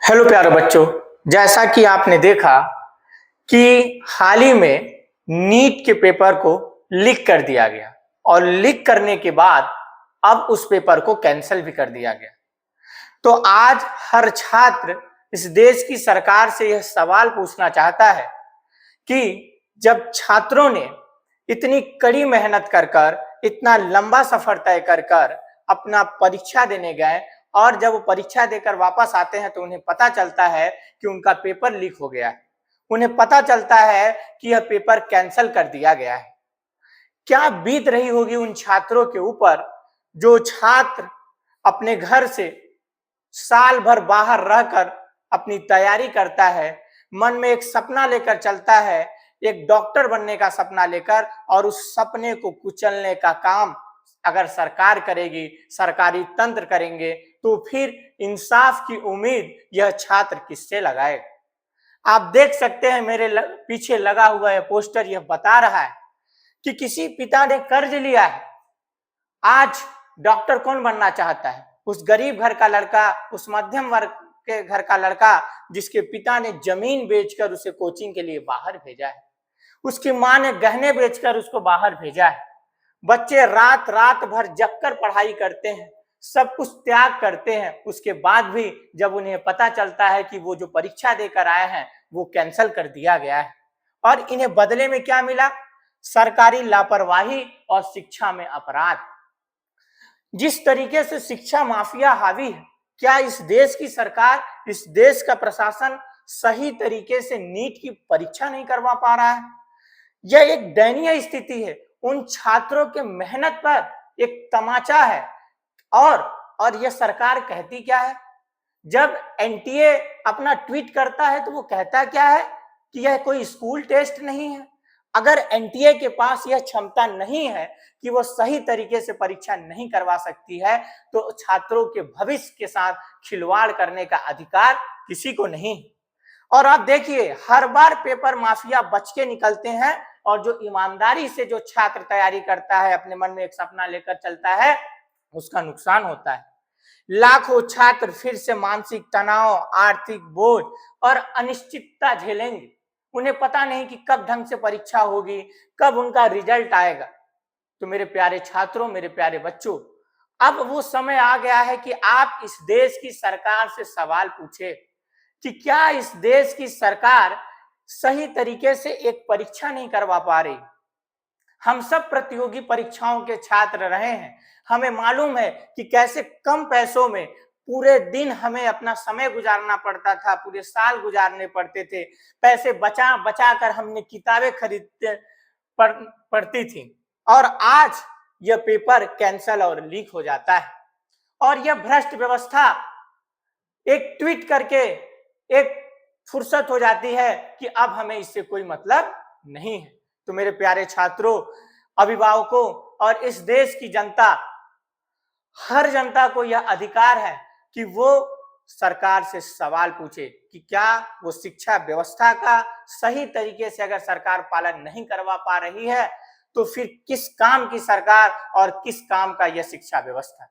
Hello प्यारे बच्चों। जैसा कि आपने देखा कि हाल ही में नीट के पेपर को लीक कर दिया गया और लीक करने के बाद अब उस पेपर को कैंसिल भी कर दिया गया। तो आज हर छात्र इस देश की सरकार से यह सवाल पूछना चाहता है कि जब छात्रों ने इतनी कड़ी मेहनत कर इतना लंबा सफर तय कर अपना परीक्षा देने गए और जब वो परीक्षा देकर वापस आते हैं तो उन्हें पता चलता है कि उनका पेपर लीक हो गया है। उन्हें पता चलता है कि यह पेपर कैंसिल कर दिया गया है। क्या बीत रही होगी उन छात्रों के ऊपर जो छात्र अपने घर से साल भर बाहर रहकर अपनी तैयारी करता है, मन में एक सपना लेकर चलता है, एक डॉक्टर बनने का सपना लेकर, और उस सपने को कुचलने का काम अगर सरकार करेगी, सरकारी तंत्र करेंगे, तो फिर इंसाफ की उम्मीद यह छात्र किससे लगाएगा। आप देख सकते हैं मेरे पीछे लगा हुआ यह पोस्टर, यह बता रहा है कि किसी पिता ने कर्ज लिया है। आज डॉक्टर कौन बनना चाहता है? उस गरीब घर का लड़का, उस मध्यम वर्ग के घर का लड़का जिसके पिता ने जमीन बेचकर उसे कोचिंग के लिए बाहर भेजा है, उसकी मां ने गहने बेचकर उसको बाहर भेजा है। बच्चे रात रात भर जगकर पढ़ाई करते हैं, सब कुछ त्याग करते हैं, उसके बाद भी जब उन्हें पता चलता है कि वो जो परीक्षा देकर आए हैं वो कैंसिल कर दिया गया है, और इन्हें बदले में क्या मिला? सरकारी लापरवाही और शिक्षा में अपराध। जिस तरीके से शिक्षा माफिया हावी है, क्या इस देश की सरकार, इस देश का प्रशासन सही तरीके से नीट की परीक्षा नहीं करवा पा रहा है? यह एक दयनीय स्थिति है। उन छात्रों के मेहनत पर एक तमाचा है। और यह सरकार कहती क्या है? जब एनटीए अपना ट्वीट करता है तो वो कहता क्या है कि यह कोई स्कूल टेस्ट नहीं है। अगर एनटीए के पास यह क्षमता नहीं है कि वो सही तरीके से परीक्षा नहीं करवा सकती है, तो छात्रों के भविष्य के साथ खिलवाड़ करने का अधिकार किसी को नहीं। और आप देखिए, हर बार पेपर माफिया बच के निकलते हैं, और जो ईमानदारी से जो छात्र तैयारी करता है, अपने मन में एक सपना लेकर चलता है, उसका नुकसान होता है। लाखों छात्र फिर से मानसिक तनाव, आर्थिक बोझ और अनिश्चितता झेलेंगे। उन्हें पता नहीं कि कब ढंग से परीक्षा होगी, कब उनका रिजल्ट आएगा। तो मेरे प्यारे छात्रों, मेरे प्यारे बच्चों, अब वो समय आ गया है कि आप इस देश की सरकार से सवाल पूछे कि क्या इस देश की सरकार सही तरीके से एक परीक्षा नहीं करवा पा रही। हम सब प्रतियोगी परीक्षाओं के छात्र रहे हैं, हमें मालूम है कि कैसे कम पैसों में पूरे दिन हमें अपना समय गुजारना पड़ता था, पूरे साल गुजारने पड़ते थे। पैसे बचा बचा कर हमने किताबें खरीदते पढ़ती थी, और आज यह पेपर कैंसिल और लीक हो जाता है। और यह भ्रष्ट व्यवस्था एक ट्वीट करके एक फुर्सत हो जाती है कि अब हमें इससे कोई मतलब नहीं है। तो मेरे प्यारे छात्रों, अभिभावकों और इस देश की जनता, हर जनता को यह अधिकार है कि वो सरकार से सवाल पूछे कि क्या वो शिक्षा व्यवस्था का सही तरीके से अगर सरकार पालन नहीं करवा पा रही है, तो फिर किस काम की सरकार और किस काम का यह शिक्षा व्यवस्था।